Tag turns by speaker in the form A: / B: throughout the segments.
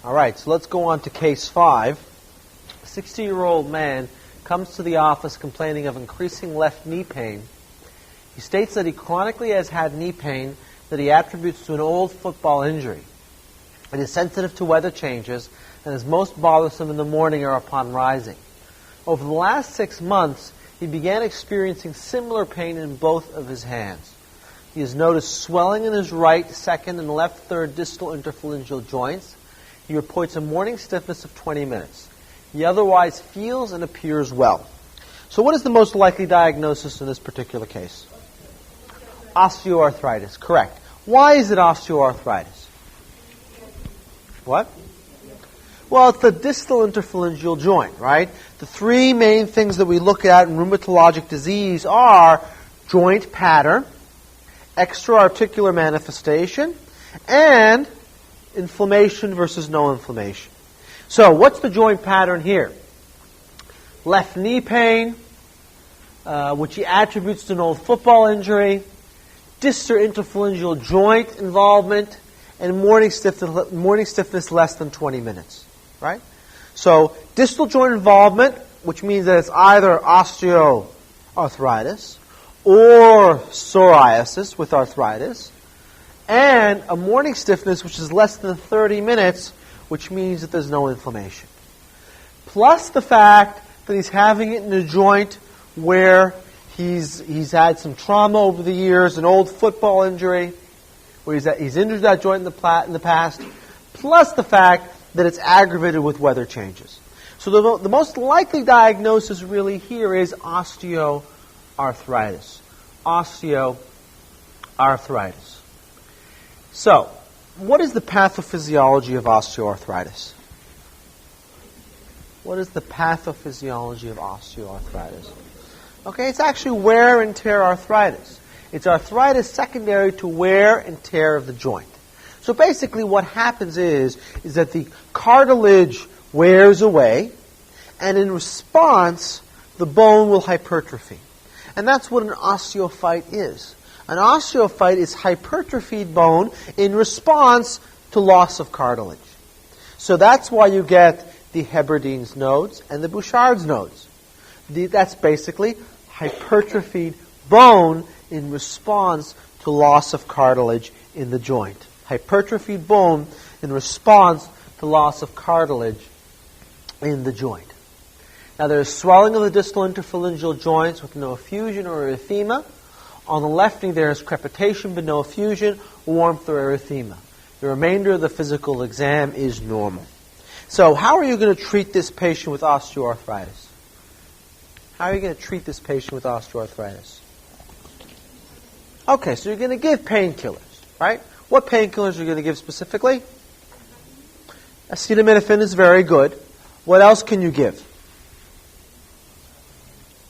A: All right, so let's go on to case 5. A 60-year-old man comes to the office complaining of increasing left knee pain. He states that he chronically has had knee pain that he attributes to an old football injury. It is sensitive to weather changes and is most bothersome in the morning or upon rising. Over the last 6 months, he began experiencing similar pain in both of his hands. He has noticed swelling in his right, second, and left third distal interphalangeal joints. He reports a morning stiffness of 20 minutes. He otherwise feels and appears well. So what is the most likely diagnosis in this particular case? Osteoarthritis, correct. Why is it osteoarthritis? What? Well, it's the distal interphalangeal joint, right? The 3 main things that we look at in rheumatologic disease are joint pattern, extra-articular manifestation, and inflammation versus no inflammation. So, what's the joint pattern here? Left knee pain, which he attributes to an old football injury, distal interphalangeal joint involvement, and morning stiffness less than 20 minutes. Right? So, distal joint involvement, which means that it's either osteoarthritis or psoriasis with arthritis, and a morning stiffness, which is less than 30 minutes, which means that there's no inflammation. Plus the fact that he's having it in a joint where he's had some trauma over the years, an old football injury, where he's injured that joint in the past, plus the fact that it's aggravated with weather changes. So the most likely diagnosis really here is osteoarthritis. Osteoarthritis. So, what is the pathophysiology of osteoarthritis? What is the pathophysiology of osteoarthritis? Okay, it's actually wear and tear arthritis. It's arthritis secondary to wear and tear of the joint. So basically what happens is that the cartilage wears away, and in response, the bone will hypertrophy. And that's what an osteophyte is. An osteophyte is hypertrophied bone in response to loss of cartilage. So that's why you get the Heberdine's nodes and the Bouchard's nodes. That's basically hypertrophied bone in response to loss of cartilage in the joint. Hypertrophied bone in response to loss of cartilage in the joint. Now there is swelling of the distal interphalangeal joints with no effusion or erythema. On the left knee there is crepitation but no effusion, warmth or erythema. The remainder of the physical exam is normal. So how are you going to treat this patient with osteoarthritis? How are you going to treat this patient with osteoarthritis? Okay, so you're going to give painkillers, right? What painkillers are you going to give specifically? Acetaminophen is very good. What else can you give?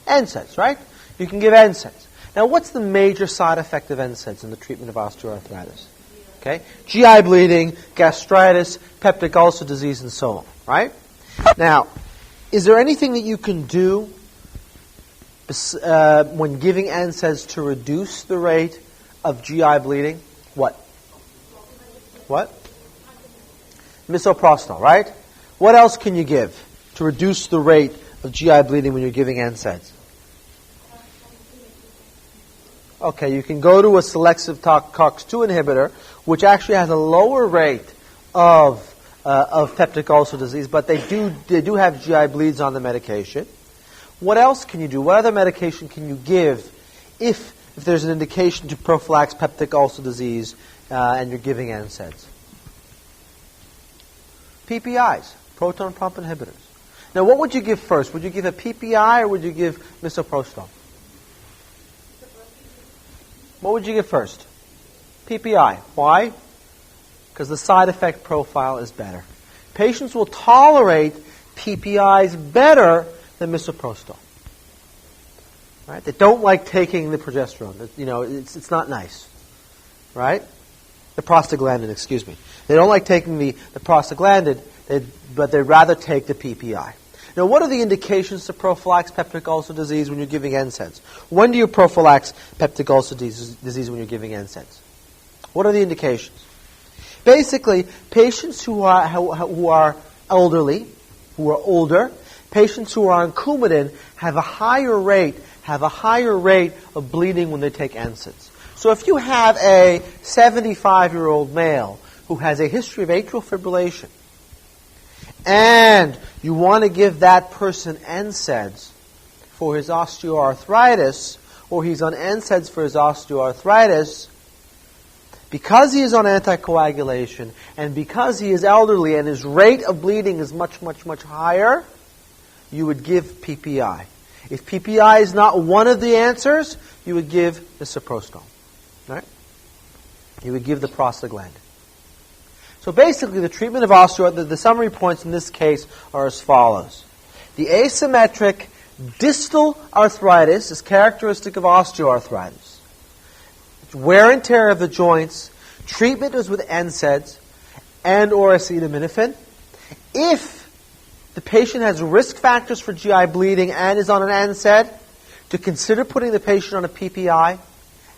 A: NSAIDs, right? You can give NSAIDs. Now, what's the major side effect of NSAIDs in the treatment of osteoarthritis? Okay, GI bleeding, gastritis, peptic ulcer disease, and so on, right? Now, is there anything that you can do when giving NSAIDs to reduce the rate of GI bleeding? What? Misoprostol, right? What else can you give to reduce the rate of GI bleeding when you're giving NSAIDs? Okay, you can go to a selective COX-2 inhibitor, which actually has a lower rate of peptic ulcer disease, but they do have GI bleeds on the medication. What else can you do? What other medication can you give if there's an indication to prophylax peptic ulcer disease and you're giving NSAIDs? PPIs, proton pump inhibitors. Now, what would you give first? Would you give a PPI or would you give misoprostol? What would you give first? PPI. Why? Because the side effect profile is better. Patients will tolerate PPIs better than misoprostol. Right? They don't like taking the progesterone. You know, it's not nice. Right? The prostaglandin, excuse me. They don't like taking the prostaglandin, but they'd rather take the PPI. Now, what are the indications to prophylax peptic ulcer disease when you're giving NSAIDs? When do you prophylax peptic ulcer disease when you're giving NSAIDs? What are the indications? Basically, patients who are elderly, who are older, patients who are on Coumadin have a higher rate of bleeding when they take NSAIDs. So if you have a 75-year-old male who has a history of atrial fibrillation, and you want to give that person NSAIDs for his osteoarthritis, or he's on NSAIDs for his osteoarthritis, because he is on anticoagulation, and because he is elderly and his rate of bleeding is much, much, much higher, you would give PPI. If PPI is not one of the answers, you would give the ciprostol. Right? You would give the prostaglandin. So basically, the treatment of osteoarthritis, the summary points in this case are as follows. The asymmetric distal arthritis is characteristic of osteoarthritis. Wear and tear of the joints. Treatment is with NSAIDs and or acetaminophen. If the patient has risk factors for GI bleeding and is on an NSAID, to consider putting the patient on a PPI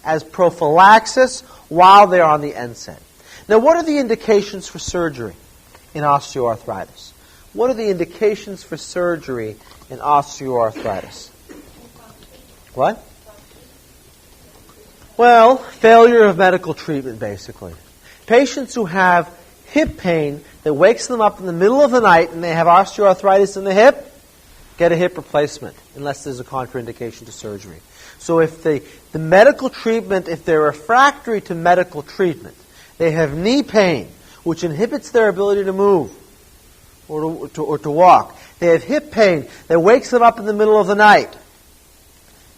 A: as prophylaxis while they're on the NSAID. Now, what are the indications for surgery in osteoarthritis? What are the indications for surgery in osteoarthritis? What? Well, failure of medical treatment, basically. Patients who have hip pain that wakes them up in the middle of the night and they have osteoarthritis in the hip, get a hip replacement, unless there's a contraindication to surgery. So if the medical treatment, if they're refractory to medical treatment, they have knee pain, which inhibits their ability to move or to walk. They have hip pain that wakes them up in the middle of the night.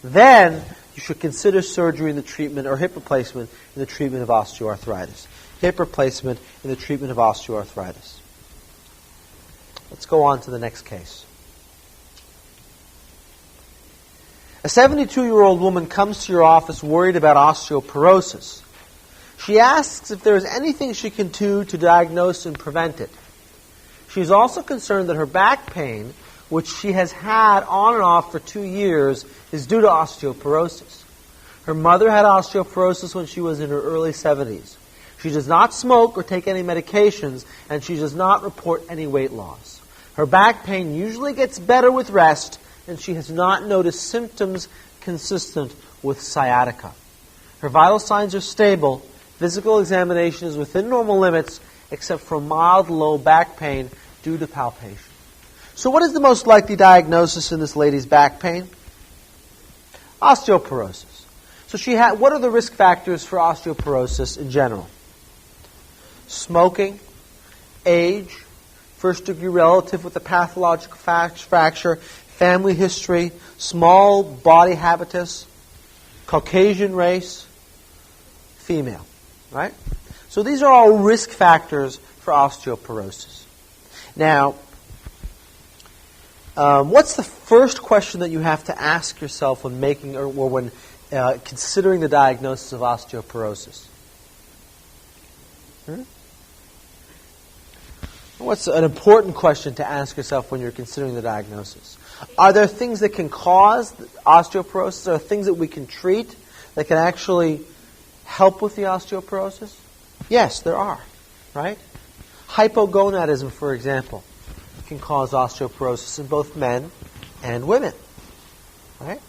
A: Then you should consider surgery in the treatment or hip replacement in the treatment of osteoarthritis. Hip replacement in the treatment of osteoarthritis. Let's go on to the next case. A 72-year-old woman comes to your office worried about osteoporosis. She asks if there is anything she can do to diagnose and prevent it. She is also concerned that her back pain, which she has had on and off for 2 years, is due to osteoporosis. Her mother had osteoporosis when she was in her early 70s. She does not smoke or take any medications, and she does not report any weight loss. Her back pain usually gets better with rest, and she has not noticed symptoms consistent with sciatica. Her vital signs are stable. Physical examination is within normal limits, except for mild low back pain due to palpation. So what is the most likely diagnosis in this lady's back pain? Osteoporosis. So what are the risk factors for osteoporosis in general? Smoking, age, first-degree relative with a pathologic fracture, family history, small body habitus, Caucasian race, female. Right? So these are all risk factors for osteoporosis. Now, what's the first question that you have to ask yourself when making or when considering the diagnosis of osteoporosis? What's an important question to ask yourself when you're considering the diagnosis? Are there things that can cause osteoporosis? Are there things that we can treat that can actually help with the osteoporosis? Yes, there are, right? Hypogonadism, for example, can cause osteoporosis in both men and women, right?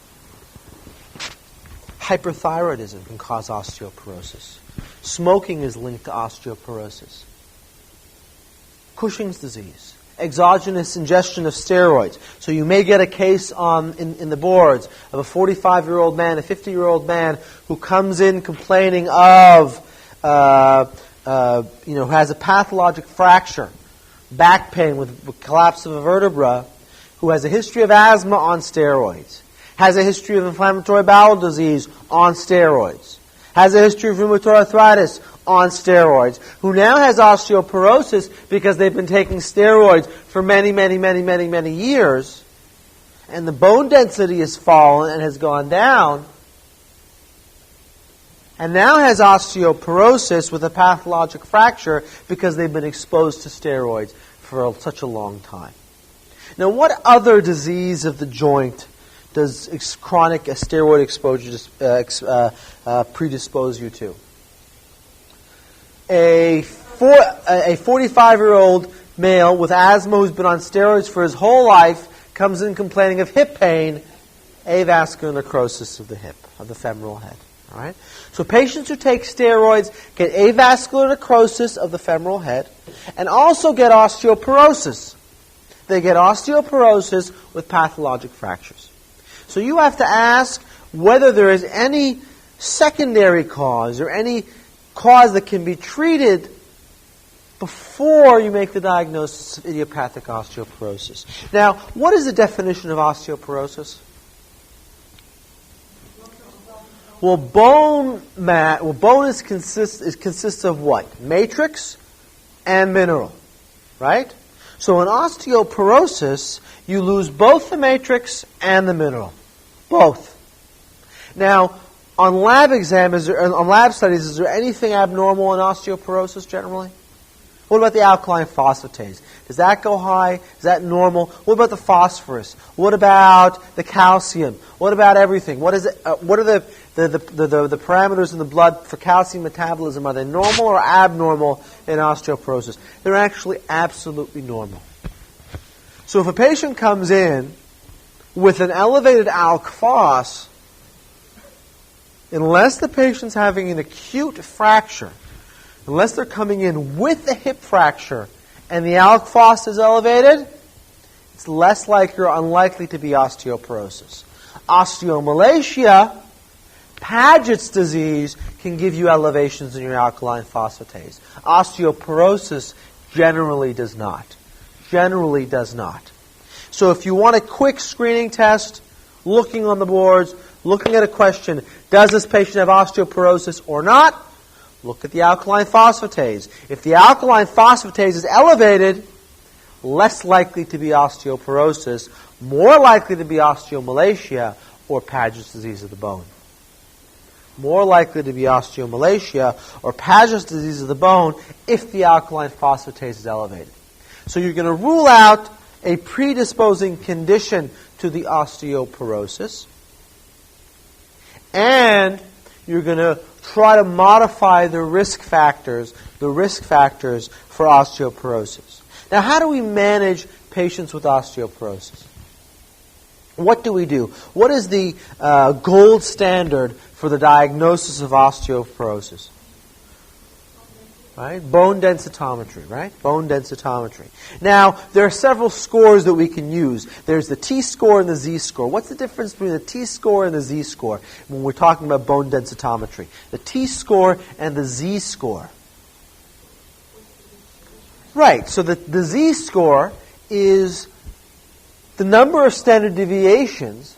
A: Hyperthyroidism can cause osteoporosis. Smoking is linked to osteoporosis. Cushing's disease. Exogenous ingestion of steroids. So you may get a case in the boards of a 45-year-old man, a 50-year-old man who comes in complaining of, who has a pathologic fracture, back pain with collapse of a vertebra, who has a history of asthma on steroids, has a history of inflammatory bowel disease on steroids, has a history of rheumatoid arthritis on steroids, who now has osteoporosis because they've been taking steroids for many, many, many, many, many years, and the bone density has fallen and has gone down, and now has osteoporosis with a pathologic fracture because they've been exposed to steroids for such a long time. Now, what other disease of the joint does chronic steroid exposure predispose you to? A a 45-year-old male with asthma who's been on steroids for his whole life comes in complaining of hip pain, avascular necrosis of the hip, of the femoral head. All right? So patients who take steroids get avascular necrosis of the femoral head and also get osteoporosis. They get osteoporosis with pathologic fractures. So you have to ask whether there is any secondary cause or any cause that can be treated before you make the diagnosis of idiopathic osteoporosis. Now, what is the definition of osteoporosis? Well, bone consists of what? Matrix and mineral, right? So in osteoporosis, you lose both the matrix and the mineral, both. Now, on lab studies, is there anything abnormal in osteoporosis generally? What about the alkaline phosphatase? Does that go high? Is that normal? What about the phosphorus? What about the calcium? What about everything? What is it? What are the parameters in the blood for calcium metabolism? Are they normal or abnormal in osteoporosis? They're actually absolutely normal. So if a patient comes in with an elevated alk phos, unless the patient's having an acute fracture, unless they're coming in with a hip fracture and the alk phos is elevated, it's less likely or unlikely to be osteoporosis. Osteomalacia, Paget's disease, can give you elevations in your alkaline phosphatase. Osteoporosis generally does not. Generally does not. So if you want a quick screening test, looking on the boards, looking at a question, does this patient have osteoporosis or not? Look at the alkaline phosphatase. If the alkaline phosphatase is elevated, less likely to be osteoporosis, more likely to be osteomalacia or Paget's disease of the bone. More likely to be osteomalacia or Paget's disease of the bone if the alkaline phosphatase is elevated. So you're going to rule out a predisposing condition to the osteoporosis, and you're going to try to modify the risk factors for osteoporosis. Now, how do we manage patients with osteoporosis? What do we do? What is the gold standard for the diagnosis of osteoporosis? Right? Bone densitometry, right? Bone densitometry. Now, there are several scores that we can use. There's the T-score and the Z-score. What's the difference between the T-score and the Z-score when we're talking about bone densitometry? The T-score and the Z-score. Right, so the Z-score is the number of standard deviations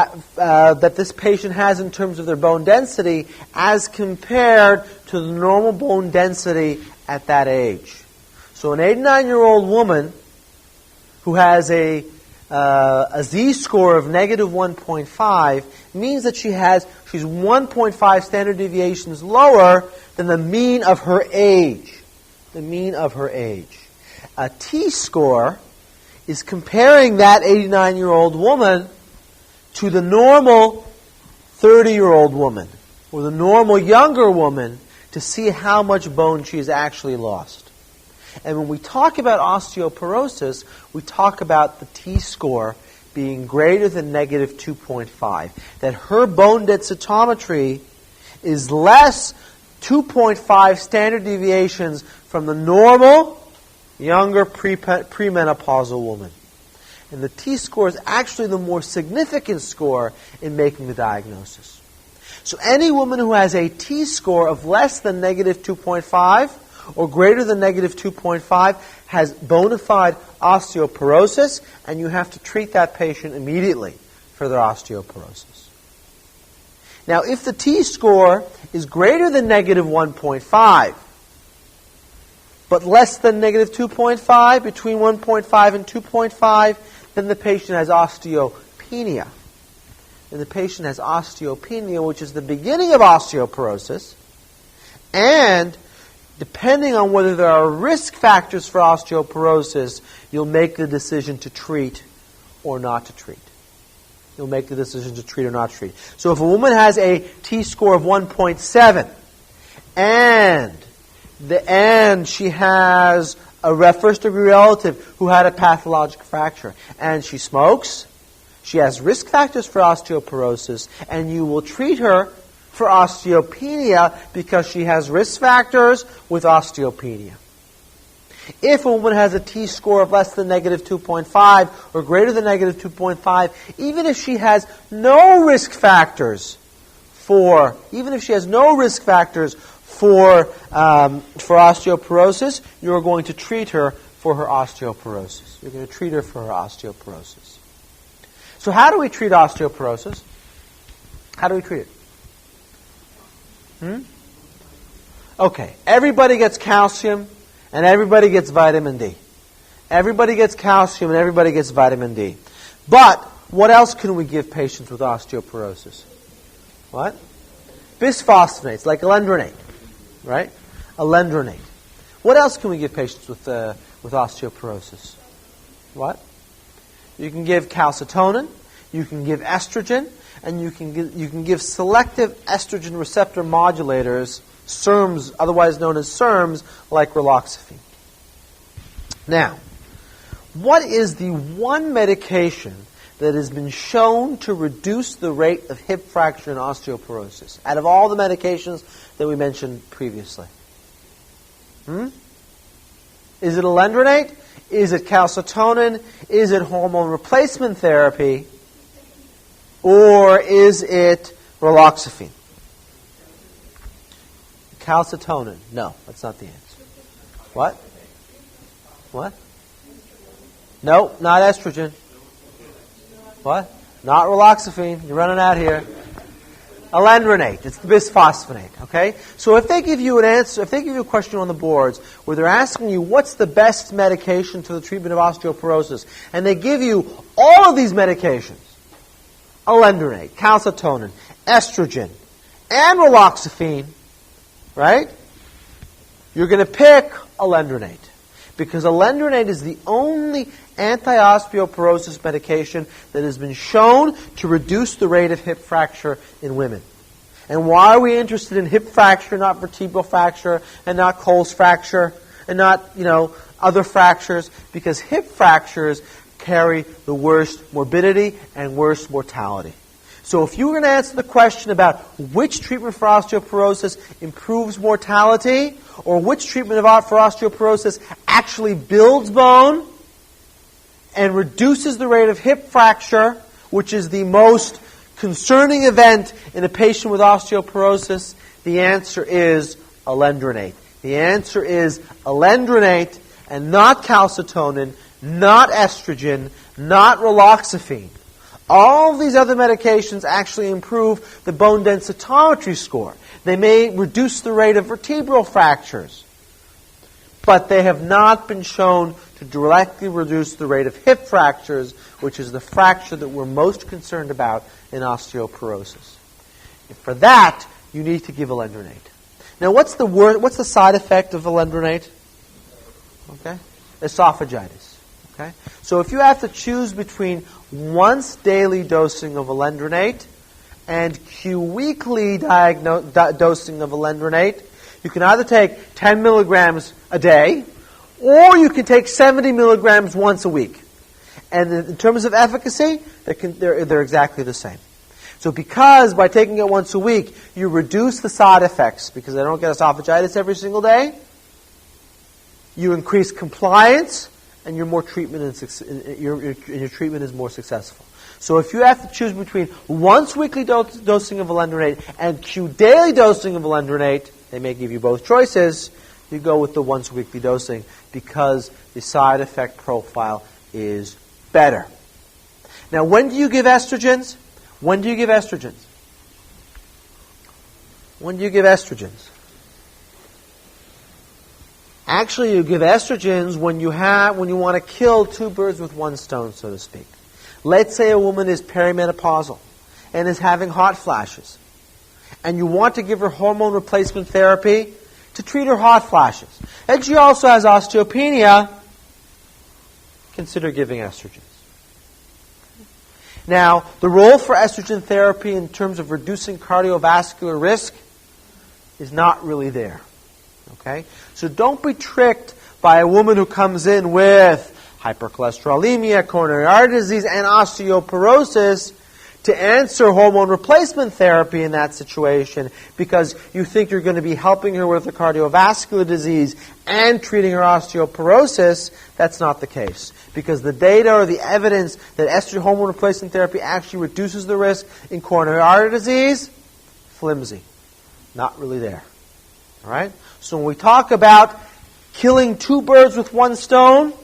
A: that this patient has in terms of their bone density as compared to the normal bone density at that age. So an 89-year-old woman who has a Z-score of negative 1.5 means that she's 1.5 standard deviations lower than the mean of her age. The mean of her age. A T-score is comparing that 89-year-old woman to the normal 30-year-old woman or the normal younger woman to see how much bone she has actually lost. And when we talk about osteoporosis, we talk about the T-score being greater than negative 2.5. That her bone densitometry is less 2.5 standard deviations from the normal younger premenopausal woman. And the T-score is actually the more significant score in making the diagnosis. So any woman who has a T-score of less than negative 2.5 or greater than negative 2.5 has bona fide osteoporosis, and you have to treat that patient immediately for their osteoporosis. Now, if the T-score is greater than negative 1.5, but less than negative 2.5, between 1.5 and 2.5, then the patient has osteopenia. And the patient has osteopenia, which is the beginning of osteoporosis. And depending on whether there are risk factors for osteoporosis, you'll make the decision to treat or not to treat. You'll make the decision to treat or not treat. So if a woman has a T-score of 1.7 and she has a first-degree relative who had a pathologic fracture, and she smokes, she has risk factors for osteoporosis, and you will treat her for osteopenia because she has risk factors with osteopenia. If a woman has a T-score of less than negative 2.5 or greater than negative 2.5, even if she has no risk factors for osteoporosis, you're going to treat her for her osteoporosis. You're going to treat her for her osteoporosis. So how do we treat osteoporosis? How do we treat it? Okay, everybody gets calcium and everybody gets vitamin D. Everybody gets calcium and everybody gets vitamin D. But what else can we give patients with osteoporosis? What? Bisphosphonates, like alendronate, right? Alendronate. What else can we give patients with osteoporosis? What? You can give calcitonin, you can give estrogen, and you can give selective estrogen receptor modulators, SERMs, otherwise known as SERMs, like raloxifene. Now, what is the one medication that has been shown to reduce the rate of hip fracture and osteoporosis out of all the medications that we mentioned previously? Is it alendronate? Is it calcitonin? Is it hormone replacement therapy? Or is it raloxifene? Calcitonin. No, that's not the answer. What? What? No, not estrogen. What? Not raloxifene. You're running out here. Alendronate. It's the bisphosphonate. Okay? So if they give you an answer, if they give you a question on the boards where they're asking you what's the best medication for the treatment of osteoporosis, and they give you all of these medications, alendronate, calcitonin, estrogen, and raloxifene, right? You're going to pick alendronate because alendronate is the only anti-osteoporosis medication that has been shown to reduce the rate of hip fracture in women. And why are we interested in hip fracture, not vertebral fracture, and not Cole's fracture, and not, other fractures? Because hip fractures carry the worst morbidity and worst mortality. So if you were going to answer the question about which treatment for osteoporosis improves mortality, or which treatment for osteoporosis actually builds bone and reduces the rate of hip fracture, which is the most concerning event in a patient with osteoporosis, the answer is alendronate. The answer is alendronate and not calcitonin, not estrogen, not raloxifene. All these other medications actually improve the bone densitometry score. They may reduce the rate of vertebral fractures, but they have not been shown to directly reduce the rate of hip fractures, which is the fracture that we're most concerned about in osteoporosis. And for that, you need to give alendronate. Now, what's the side effect of alendronate? Okay, esophagitis. Okay, so if you have to choose between once daily dosing of alendronate and q-weekly dosing of alendronate, you can either take 10 milligrams a day, or you can take 70 milligrams once a week. And in terms of efficacy, they're exactly the same. So because by taking it once a week, you reduce the side effects, because they don't get esophagitis every single day, you increase compliance, and your treatment is more successful. So if you have to choose between once weekly dosing of alendronate and q-daily dosing of alendronate, they may give you both choices. You go with the once weekly dosing because the side effect profile is better. Now, when do you give estrogens? When do you give estrogens? When do you give estrogens? Actually, you give estrogens when you want to kill two birds with one stone, so to speak. Let's say a woman is perimenopausal and is having hot flashes, and you want to give her hormone replacement therapy to treat her hot flashes. And she also has osteopenia. Consider giving estrogens. Now, the role for estrogen therapy in terms of reducing cardiovascular risk is not really there. Okay? So don't be tricked by a woman who comes in with hypercholesterolemia, coronary artery disease, and osteoporosis to answer hormone replacement therapy in that situation because you think you're going to be helping her with her cardiovascular disease and treating her osteoporosis. That's not the case. Because the data or the evidence that estrogen hormone replacement therapy actually reduces the risk in coronary artery disease, flimsy. Not really there. All right? So when we talk about killing two birds with one stone,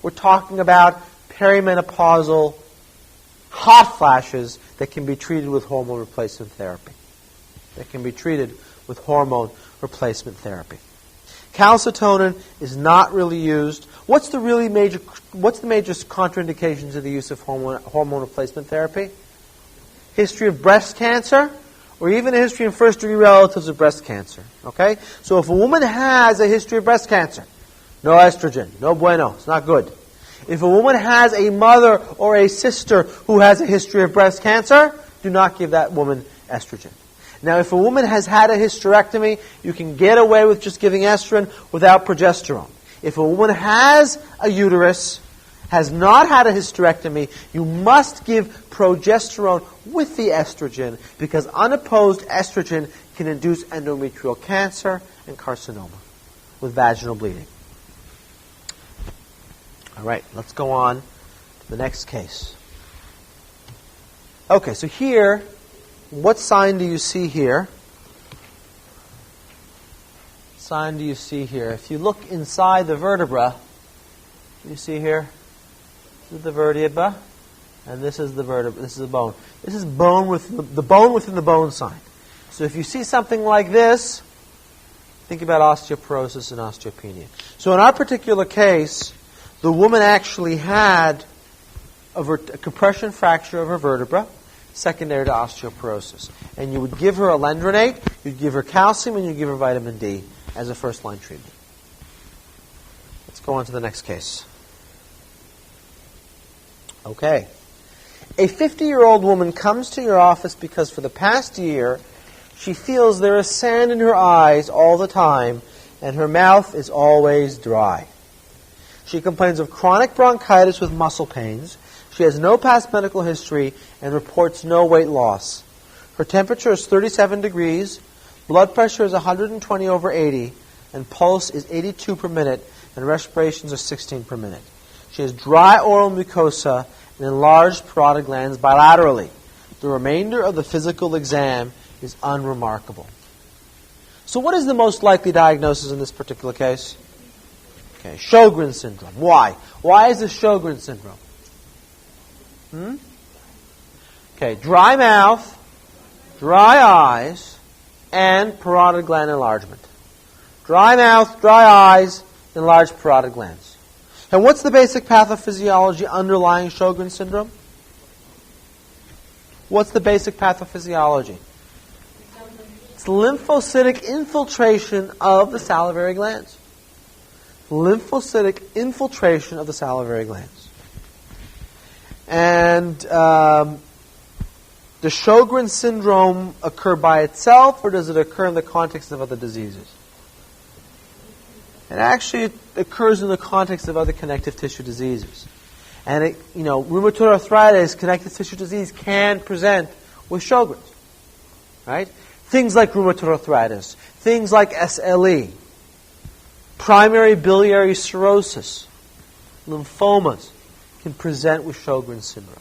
A: we're talking about perimenopausal hot flashes that can be treated with hormone replacement therapy. Calcitonin is not really used. What's the major contraindications of the use of hormone replacement therapy? History of breast cancer, or even a history in first-degree relatives of breast cancer. Okay? So if a woman has a history of breast cancer, no estrogen, no bueno, it's not good. If a woman has a mother or a sister who has a history of breast cancer, do not give that woman estrogen. Now, if a woman has had a hysterectomy, you can get away with just giving estrogen without progesterone. If a woman has a uterus, has not had a hysterectomy, you must give progesterone with the estrogen because unopposed estrogen can induce endometrial cancer and carcinoma with vaginal bleeding. All right, let's go on to the next case. Okay, so here, what sign do you see here? Sign do you see here? If you look inside the vertebra, you see here, this is the vertebra, and this is the vertebra. This is the bone. This is bone with the bone within the bone sign. So if you see something like this, think about osteoporosis and osteopenia. So in our particular case, the woman actually had a compression fracture of her vertebra, secondary to osteoporosis. And you would give her alendronate, you'd give her calcium, and you'd give her vitamin D as a first-line treatment. Let's go on to the next case. Okay. A 50-year-old woman comes to your office because for the past year, she feels there is sand in her eyes all the time, and her mouth is always dry. She complains of chronic bronchitis with muscle pains. She has no past medical history and reports no weight loss. Her temperature is 37 degrees, blood pressure is 120 over 80, and pulse is 82 per minute, and respirations are 16 per minute. She has dry oral mucosa and enlarged parotid glands bilaterally. The remainder of the physical exam is unremarkable. So what is the most likely diagnosis in this particular case? Okay, Sjogren's syndrome. Why? Why is this Sjogren's syndrome? Okay, dry mouth, dry eyes, and parotid gland enlargement. Dry mouth, dry eyes, enlarged parotid glands. And what's the basic pathophysiology underlying Sjogren's syndrome? What's the basic pathophysiology? It's lymphocytic infiltration of the salivary glands. Lymphocytic infiltration of the salivary glands. And does Sjogren's syndrome occur by itself, or does it occur in the context of other diseases? It actually occurs in the context of other connective tissue diseases. And rheumatoid arthritis, connective tissue disease can present with Sjogren's. Right? Things like rheumatoid arthritis, things like SLE, primary biliary cirrhosis, lymphomas can present with Sjogren's syndrome.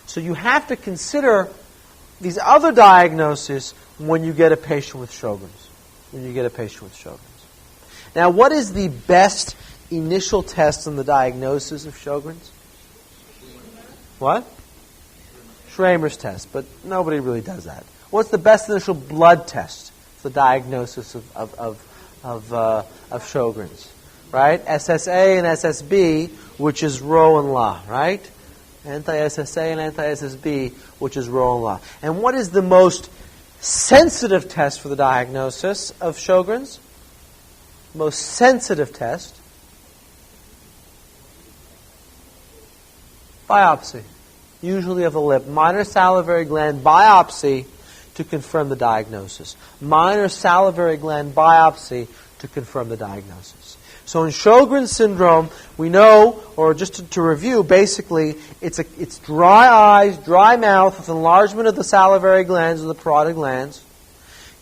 A: So you have to consider these other diagnoses when you get a patient with Sjogren's. Now, what is the best initial test in the diagnosis of Sjogren's? What? Schramer's test, but nobody really does that. What's the best initial blood test for the diagnosis of Sjogren's? Right? SSA and SSB, which is Rho and La, right? Anti-SSA and anti-SSB, which is Rho and La. And what is the most sensitive test for the diagnosis of Sjogren's? Most sensitive test? Biopsy. Usually of the lip. Minor salivary gland biopsy to confirm the diagnosis. Minor salivary gland biopsy to confirm the diagnosis. So in Sjogren's syndrome, we know, or just to review, basically, it's dry eyes, dry mouth with enlargement of the salivary glands or the parotid glands.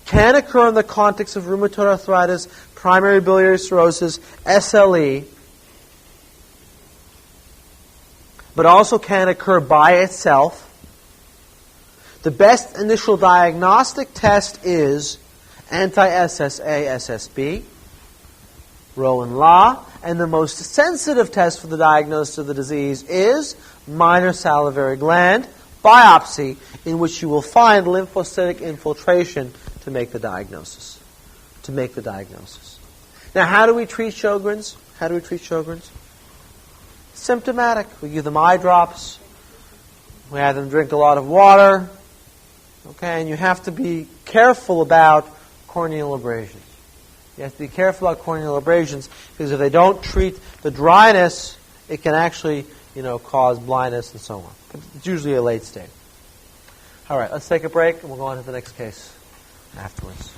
A: Can occur in the context of rheumatoid arthritis, primary biliary cirrhosis, SLE, but also can occur by itself. The best initial diagnostic test is anti-SSA, SSB, Rowe and La, and the most sensitive test for the diagnosis of the disease is minor salivary gland biopsy, in which you will find lymphocytic infiltration to make the diagnosis. Now, how do we treat Sjogren's? Symptomatic. We give them eye drops. We have them drink a lot of water. Okay, and you have to be careful about corneal abrasions. You have to be careful about corneal abrasions because if they don't treat the dryness, it can actually, cause blindness and so on. But it's usually a late stage. All right, let's take a break and we'll go on to the next case afterwards.